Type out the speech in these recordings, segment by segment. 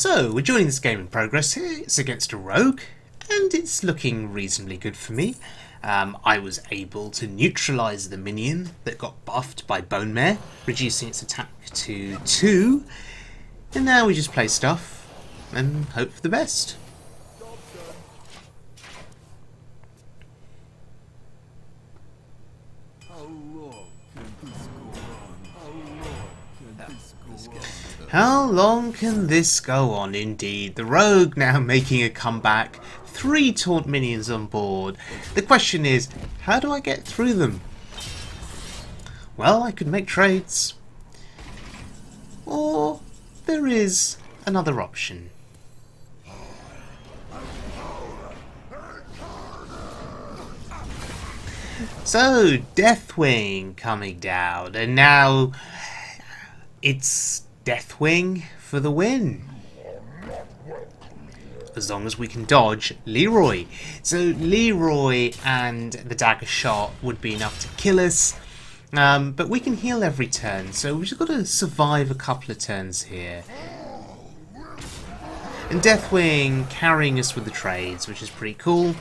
So, we're joining this game in progress here. It's against a rogue, and it's looking reasonably good for me. I was able to neutralise the minion that got buffed by Bone Mare, reducing its attack to 2. And now we just play stuff and hope for the best. How long can this go on, indeed? The rogue now making a comeback. 3 taunt minions on board. The question is, how do I get through them? Well, I could make trades. Or there is another option. So, Deathwing coming down, and now it's Deathwing for the win. As long as we can dodge Leroy. So Leroy and the dagger shot would be enough to kill us. But we can heal every turn, so we've just got to survive a couple of turns here. And Deathwing carrying us with the trades, which is pretty cool.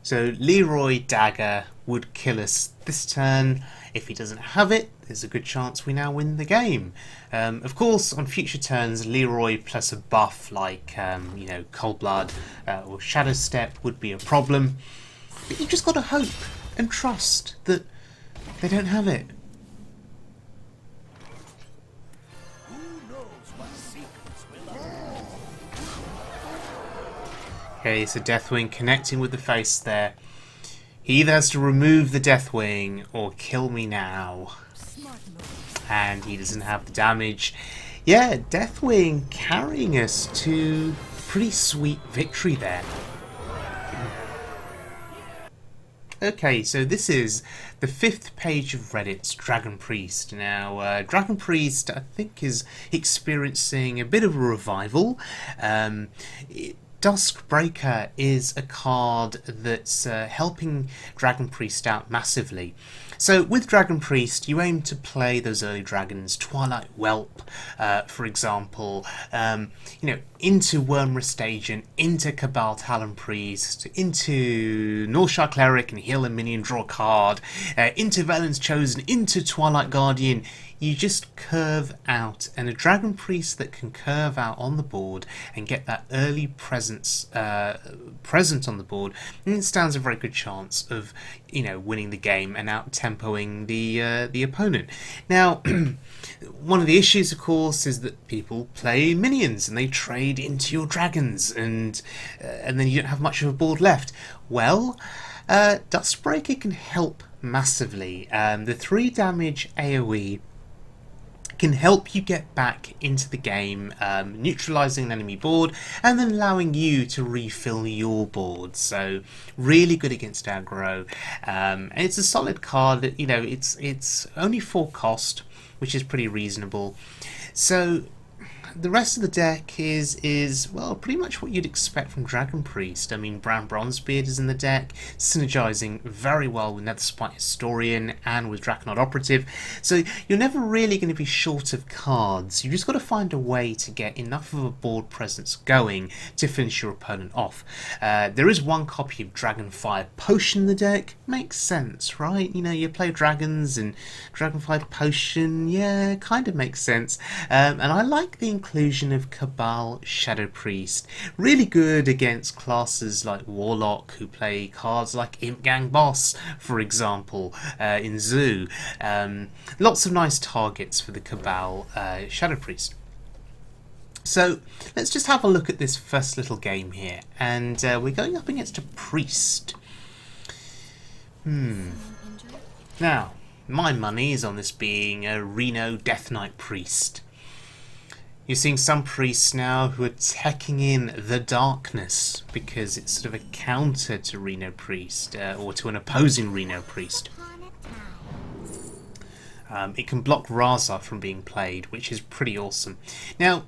So Leroy dagger would kill us this turn. If he doesn't have it, there's a good chance we now win the game. Of course, on future turns, Leroy plus a buff like, you know, Cold Blood or Shadow Step would be a problem. But you've just got to hope and trust that they don't have it. Okay, so Deathwing connecting with the face there. He either has to remove the Deathwing or kill me now. And he doesn't have the damage. Yeah, Deathwing carrying us to pretty sweet victory there. Okay, so this is the 5th page of Reddit's Dragon Priest. Now, Dragon Priest, I think, is experiencing a bit of a revival. Duskbreaker is a card that's helping Dragon Priest out massively. So with Dragon Priest, you aim to play those early dragons, Twilight Whelp, for example, you know, into Wormrest Agent, into Cabal Talon Priest, into Northshire Cleric and heal a minion, draw a card, into Velen's Chosen, into Twilight Guardian. You just curve out, and a Dragon Priest that can curve out on the board and get that early presence present on the board, and it stands a very good chance of, you know, winning the game and out tempoing the opponent. Now, one of the issues, of course, is that people play minions and they trade into your dragons, and then you don't have much of a board left. Well, Duskbreaker can help massively. The 3 damage AoE can help you get back into the game, neutralising an enemy board and then allowing you to refill your board. So really good against aggro. And it's a solid card that, you know, it's only 4 cost, which is pretty reasonable. So the rest of the deck is well, pretty much what you'd expect from Dragon Priest. I mean, Brown Bronzebeard is in the deck, synergizing very well with Netherspite Historian and with Draconod Operative. So you're never really going to be short of cards. You've just got to find a way to get enough of a board presence going to finish your opponent off. There is 1 copy of Dragonfire Potion in the deck. Makes sense, right? You know, you play dragons and Dragonfire Potion, yeah, kind of makes sense. And I like the inclusion of Cabal Shadow Priest. Really good against classes like Warlock, who play cards like Imp Gang Boss, for example, in Zoo. Lots of nice targets for the Cabal Shadow Priest. So let's just have a look at this first little game here, and we're going up against a priest. Now, my money is on this being a Reno Death Knight Priest. You're seeing some priests now who are teching in the darkness because it's sort of a counter to Reno Priest, or to an opposing Reno Priest. It can block Raza from being played, which is pretty awesome. Now,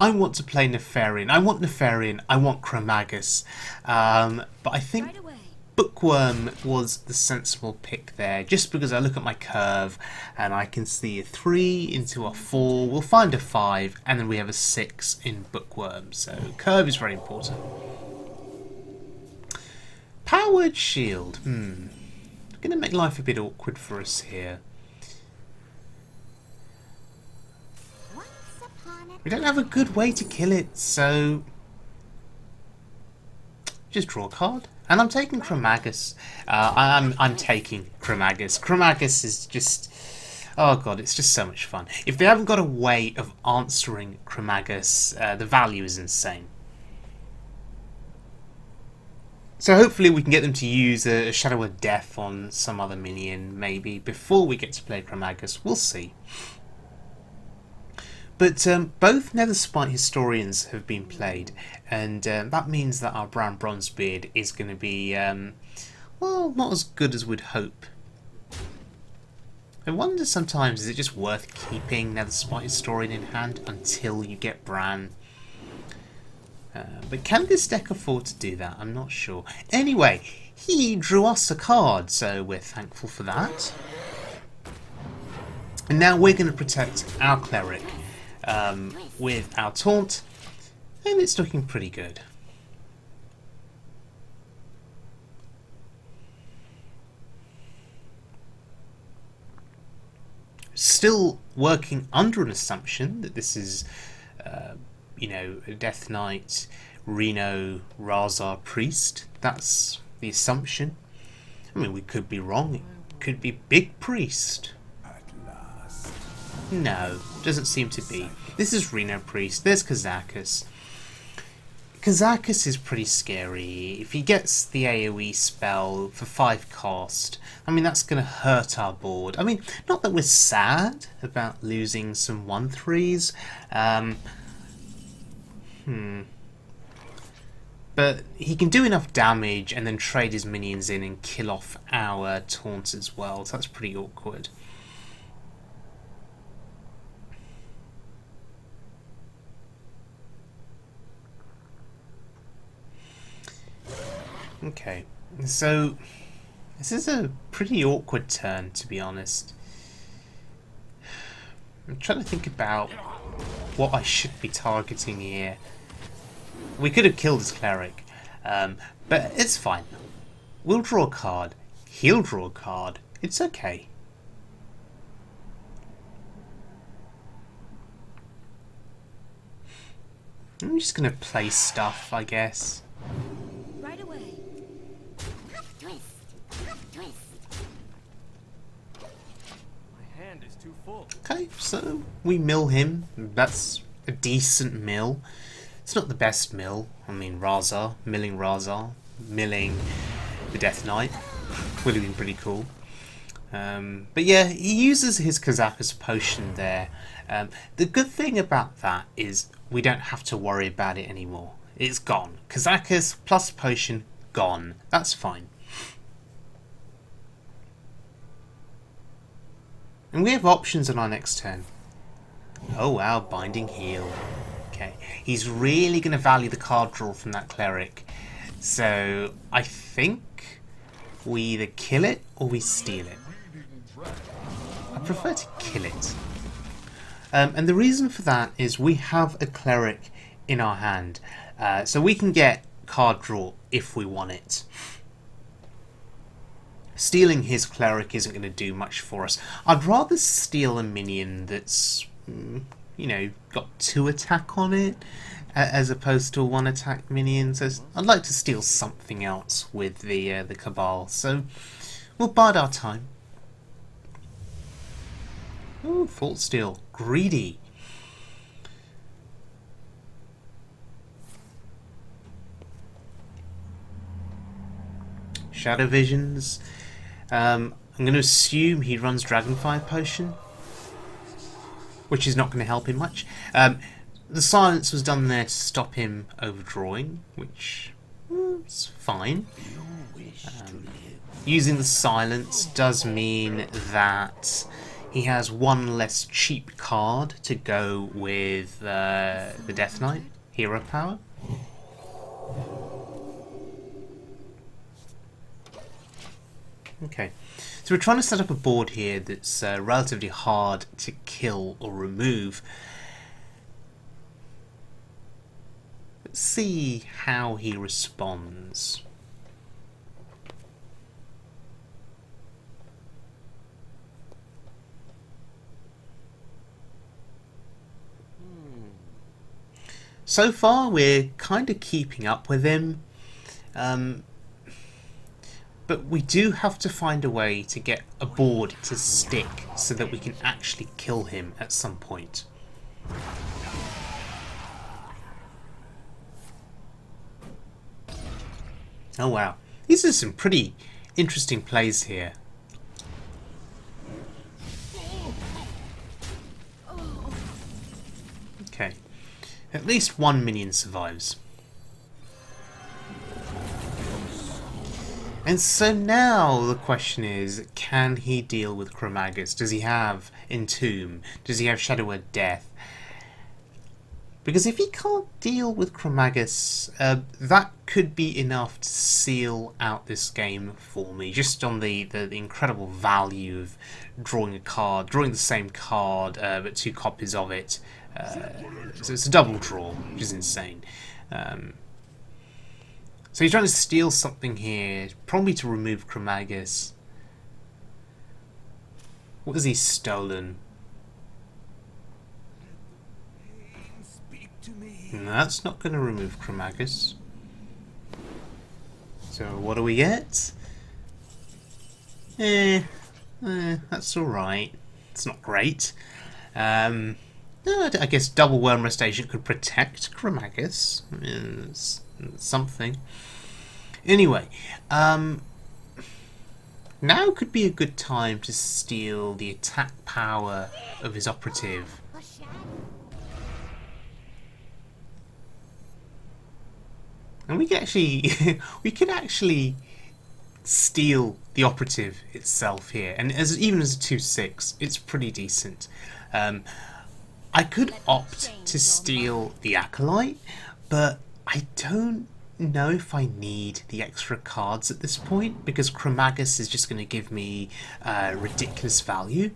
I want to play Nefarian. I want Nefarian. I want Chromaggus. But I think Bookworm was the sensible pick there, just because I look at my curve and I can see a 3 into a 4, we'll find a 5, and then we have a 6 in Bookworm, so curve is very important. Powered Shield, going to make life a bit awkward for us here. We don't have a good way to kill it, so just draw a card. And I'm taking Chromaggus. I'm taking Chromaggus. Chromaggus is just, oh god, it's just so much fun. If they haven't got a way of answering Chromaggus, the value is insane. So hopefully we can get them to use a Shadow of Death on some other minion, maybe, before we get to play Chromaggus. We'll see. But both Netherspite Historians have been played, and that means that our Brown Bronzebeard is going to be, well, not as good as we'd hope. I wonder sometimes, is it just worth keeping Netherspite Historian in hand until you get Bran? But can this deck afford to do that? I'm not sure. Anyway, he drew us a card, so we're thankful for that. And now we're going to protect our Cleric with our Taunt, and it's looking pretty good. Still working under an assumption that this is, you know, a Death Knight, Reno Priest. That's the assumption. I mean, we could be wrong. It could be Big Priest. No, doesn't seem to be. This is Reno Priest. There's Chromaggus. Chromaggus is pretty scary. If he gets the AoE spell for 5 cost, I mean, that's going to hurt our board. I mean, not that we're sad about losing some 1/3s. But he can do enough damage and then trade his minions in and kill off our taunt as well, so that's pretty awkward. Okay, so this is a pretty awkward turn, to be honest. I'm trying to think about what I should be targeting here. We could have killed his Cleric, but it's fine. We'll draw a card. He'll draw a card. It's okay. I'm just going to play stuff, I guess. Right away. Okay, so we mill him. That's a decent mill. It's not the best mill. I mean, milling milling the Death Knight would have been pretty cool. But yeah, he uses his Chromaggus potion there. The good thing about that is we don't have to worry about it anymore. It's gone. Chromaggus plus potion, gone. That's fine. And we have options on our next turn. Oh wow, Binding Heal. Okay, he's really going to value the card draw from that Cleric. So I think we either kill it or we steal it. I prefer to kill it. And the reason for that is we have a Cleric in our hand. So we can get card draw if we want it. Stealing his Cleric isn't going to do much for us. I'd rather steal a minion that's, you know, got 2 attack on it, as opposed to a 1 attack minion. So I'd like to steal something else with the Cabal. So we'll bide our time. Ooh, Fault Steal. Greedy. Shadow Visions. I'm going to assume he runs Dragonfire Potion, which is not going to help him much. The silence was done there to stop him overdrawing, which is fine. Using the silence does mean that he has 1 less cheap card to go with the Death Knight, Hero Power. Okay, so we're trying to set up a board here that's relatively hard to kill or remove. Let's see how he responds. So far we're kind of keeping up with him. But we do have to find a way to get a board to stick so that we can actually kill him at some point. Oh wow, these are some pretty interesting plays here. Okay, at least one minion survives. And so now the question is, can he deal with Chromaggus? Does he have Entomb? Does he have Shadow Word Death? Because if he can't deal with Chromaggus, that could be enough to seal out this game for me, just on the incredible value of drawing a card, drawing the same card, but 2 copies of it. So it's a double draw, which is insane. So he's trying to steal something here, probably to remove Chromaggus. What has he stolen? No, that's not going to remove Chromaggus. So what do we get? That's alright. It's not great. I guess double Worm Restation could protect Chromaggus. It's something. Anyway, now could be a good time to steal the attack power of his operative. And we could actually steal the operative itself here, and even as a 2/6, it's pretty decent. I could opt to steal the Acolyte, but I don't know if I need the extra cards at this point, because Chromaggus is just going to give me ridiculous value.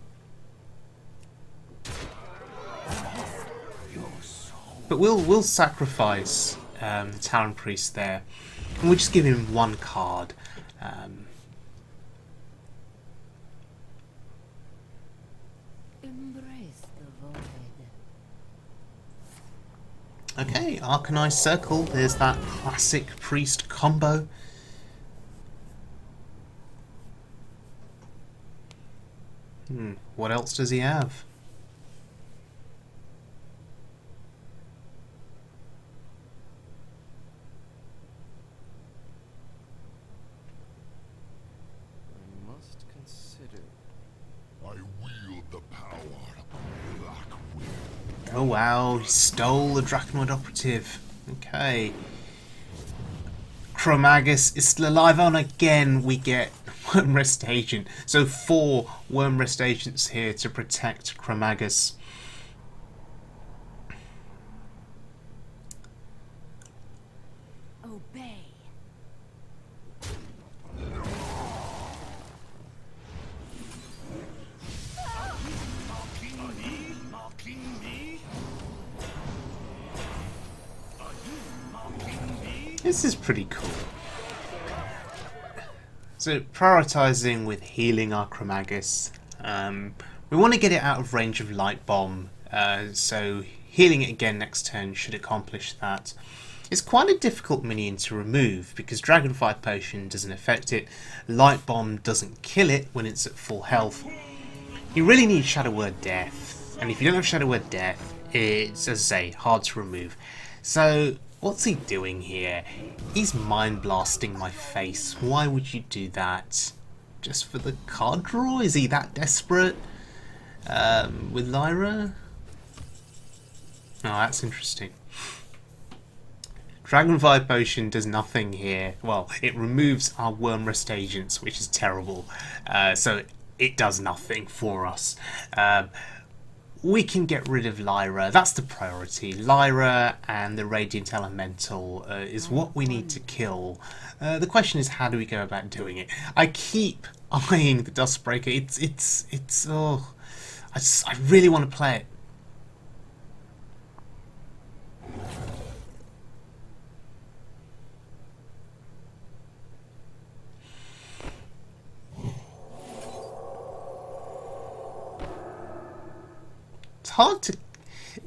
But we'll sacrifice the Talon Priest there, and we'll just give him 1 card. Okay, Arcanized Circle, there's that classic priest combo. What else does he have? I must consider. I wield the power of Black Wind. Oh wow, he stole the Draconiid operative. Okay. Chromaggus is still alive, and again we get Worm Rest Agent. So 4 Worm Rest Agents here to protect Chromaggus. Obey. This is pretty cool. So prioritizing with healing our Chromaggus. We want to get it out of range of Light Bomb, so healing it again next turn should accomplish that. It's quite a difficult minion to remove because Dragonfire Potion doesn't affect it, Light Bomb doesn't kill it when it's at full health. You really need Shadow Word Death, and if you don't have Shadow Word Death, it's, as I say, hard to remove. So what's he doing here? He's mind blasting my face. Why would you do that? Just for the card draw? Is he that desperate? With Lyra? Oh, that's interesting. Dragonfire Potion does nothing here. Well, it removes our Worm Rest Agents, which is terrible. So it does nothing for us. We can get rid of Lyra. That's the priority. Lyra and the Radiant Elemental is what we need to kill. The question is, how do we go about doing it? I keep eyeing the Duskbreaker. It's oh, I really want to play it. It's hard to.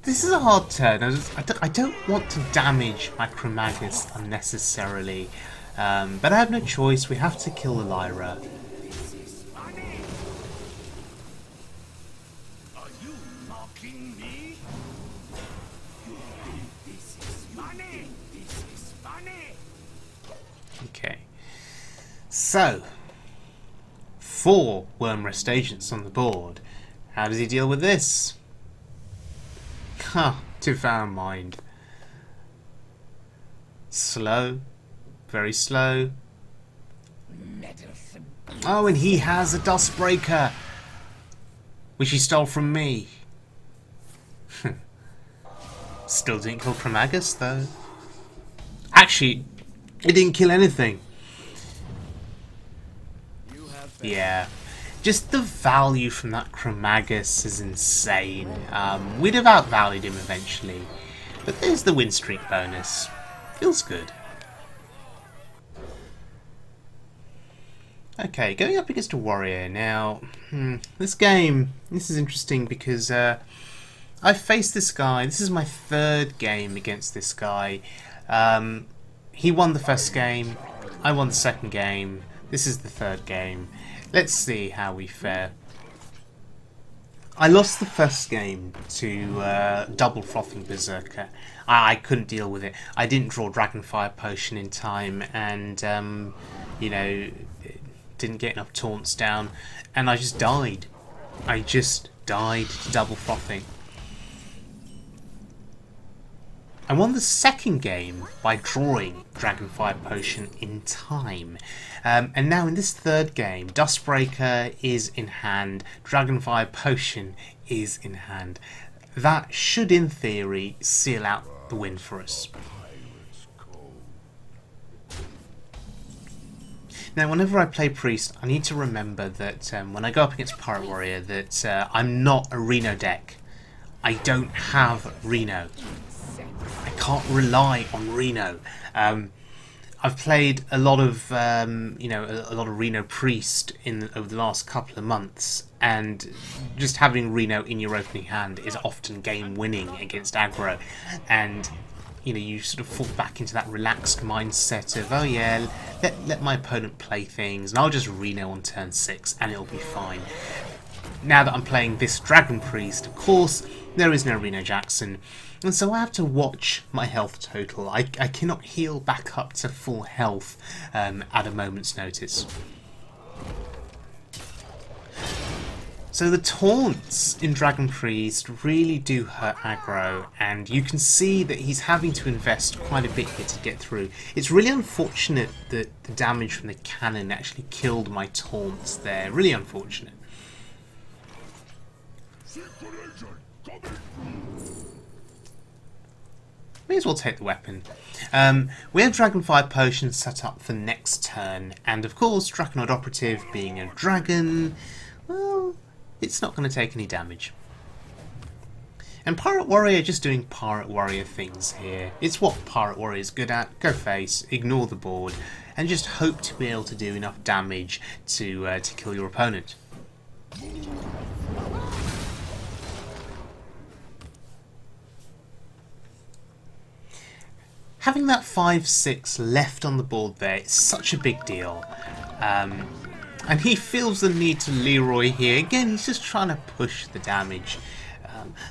This is a hard turn. I don't want to damage my Chromaggus unnecessarily, but I have no choice. We have to kill the Lyra. Are you mocking me? This is funny. This is funny. Okay. So, 4 Worm Rest Agents on the board. How does he deal with this? Huh, too far in mind. Slow. Very slow. Oh, and he has a Duskbreaker, which he stole from me. Still didn't kill Chromaggus, though. Actually, it didn't kill anything. Yeah. Just the value from that Chromaggus is insane. We'd have outvalued him eventually. But there's the win streak bonus. Feels good. Okay, going up against a warrior now. This is interesting because I've faced this guy. This is my 3rd game against this guy. He won the first game. I won the second game. This is the 3rd game. Let's see how we fare. I lost the first game to Double Frothing Berserker. I couldn't deal with it. I didn't draw Dragonfire Potion in time, and you know, didn't get enough taunts down, and I just died. I just died to Double Frothing. I won the second game by drawing Dragonfire Potion in time. And now in this 3rd game, Duskbreaker is in hand, Dragonfire Potion is in hand. That should, in theory, seal out the win for us. Now, whenever I play Priest, I need to remember that when I go up against Pirate Warrior, that I'm not a Reno deck. I don't have Reno. I can't rely on Reno. I've played a lot of, you know, a lot of Reno Priest over the last couple of months, and just having Reno in your opening hand is often game winning against aggro, and you know, you sort of fall back into that relaxed mindset of, oh yeah, let my opponent play things, and I'll just Reno on turn 6, and it'll be fine. Now that I'm playing this Dragon Priest, of course, there is no Reno Jackson. And so I have to watch my health total. I cannot heal back up to full health at a moment's notice. So the taunts in Dragon Priest really do hurt aggro, and you can see that he's having to invest quite a bit here to get through. It's really unfortunate that the damage from the cannon actually killed my taunts there. Really unfortunate. May as well take the weapon. We have Dragonfire Potion set up for next turn, and of course, Draconoid Operative being a dragon, well, it's not going to take any damage. And Pirate Warrior just doing Pirate Warrior things here. It's what Pirate Warrior is good at. Go face, ignore the board, and just hope to be able to do enough damage to kill your opponent. Having that 5/6 left on the board there is such a big deal. And he feels the need to Leroy here. Again, he's just trying to push the damage.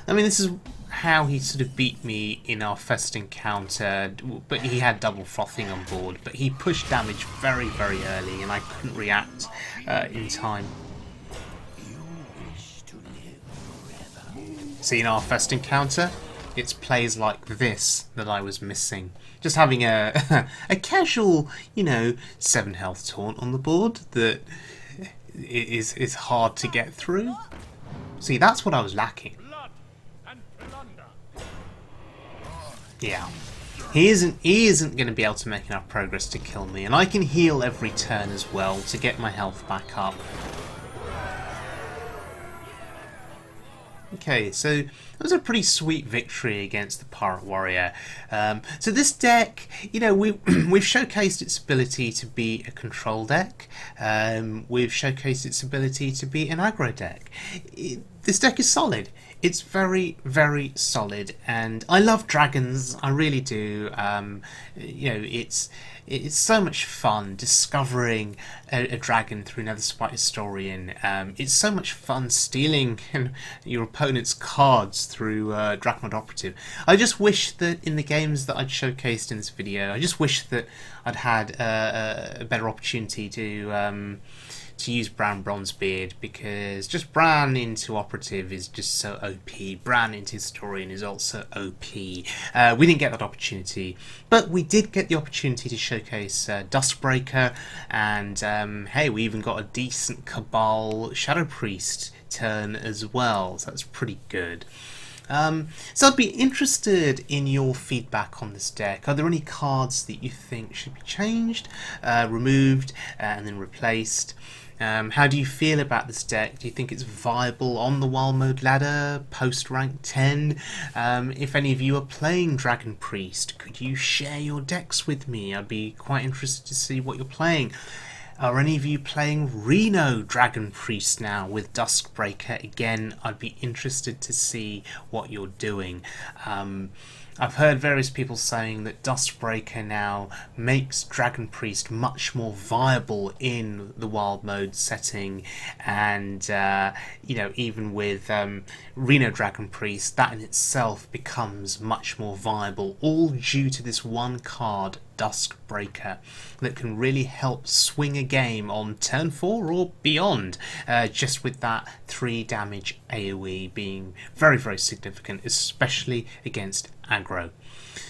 I mean, this is how he sort of beat me in our first encounter, but he had Double Frothing on board. But he pushed damage very, very early, and I couldn't react in time. See, in our first encounter, it's plays like this that I was missing. Just having a casual, you know, 7 health taunt on the board that is hard to get through. See, that's what I was lacking. Yeah. He isn't going to be able to make enough progress to kill me, and I can heal every turn as well to get my health back up. Okay, so that was a pretty sweet victory against the Pirate Warrior. So this deck, you know, we've showcased its ability to be a control deck. We've showcased its ability to be an aggro deck. This deck is solid. It's very, very solid, and I love dragons. I really do. You know, it's so much fun discovering a dragon through another Spite Historian. It's so much fun stealing your opponent's cards through Drachmod Operative. I just wish that in the games that I'd showcased in this video, I just wish that I'd had a better opportunity to use Bran Bronzebeard, because just Bran into Operative is just so OP. Bran into Historian is also OP. We didn't get that opportunity, but we did get the opportunity to showcase Duskbreaker, and hey, we even got a decent Cabal Shadow Priest turn as well, so that's pretty good. So I'd be interested in your feedback on this deck. Are there any cards that you think should be changed, removed, and then replaced? How do you feel about this deck? Do you think it's viable on the Wild Mode ladder, post rank 10? If any of you are playing Dragon Priest, could you share your decks with me? I'd be quite interested to see what you're playing. Are any of you playing Reno Dragon Priest now with Duskbreaker? Again, I'd be interested to see what you're doing. I've heard various people saying that Duskbreaker now makes Dragon Priest much more viable in the wild mode setting, and you know, even with Reno Dragon Priest, that in itself becomes much more viable, all due to this one card, Duskbreaker, that can really help swing a game on turn 4 or beyond, just with that 3 damage AoE being very, very significant, especially against aggro.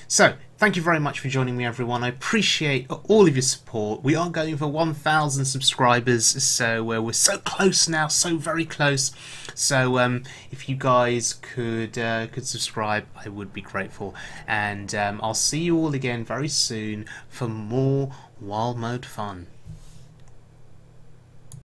So, thank you very much for joining me, everyone. I appreciate all of your support. We are going for 1,000 subscribers, so we're so close now, so very close. So if you guys could subscribe, I would be grateful. And I'll see you all again very soon for more Wild Mode fun.